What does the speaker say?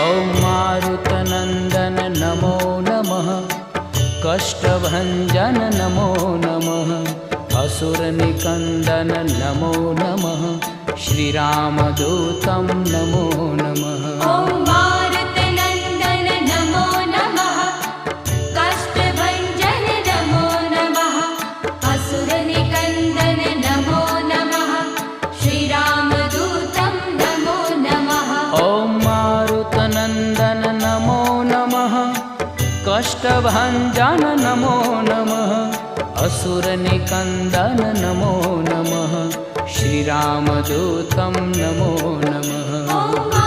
ॐ मारुतनन्दन नमो नमः, कष्टभञ्जन नमो नमः, असुरनिकन्दन नमो नमः, श्रीरामदूतं नमो नमः। ॐ मारुतनन्दन नमो नमः, कष्टभञ्जन नमो नमः, असुरनिकन्दन नमो नमः, श्रीरामदूतं नमो नमः। ॐ मारुतनन्दन नमो नमः, कष्टभञ्जन नमो नमः, असुरनिकन्दन नमो नमः, श्रीरामदूतं नमो नमः।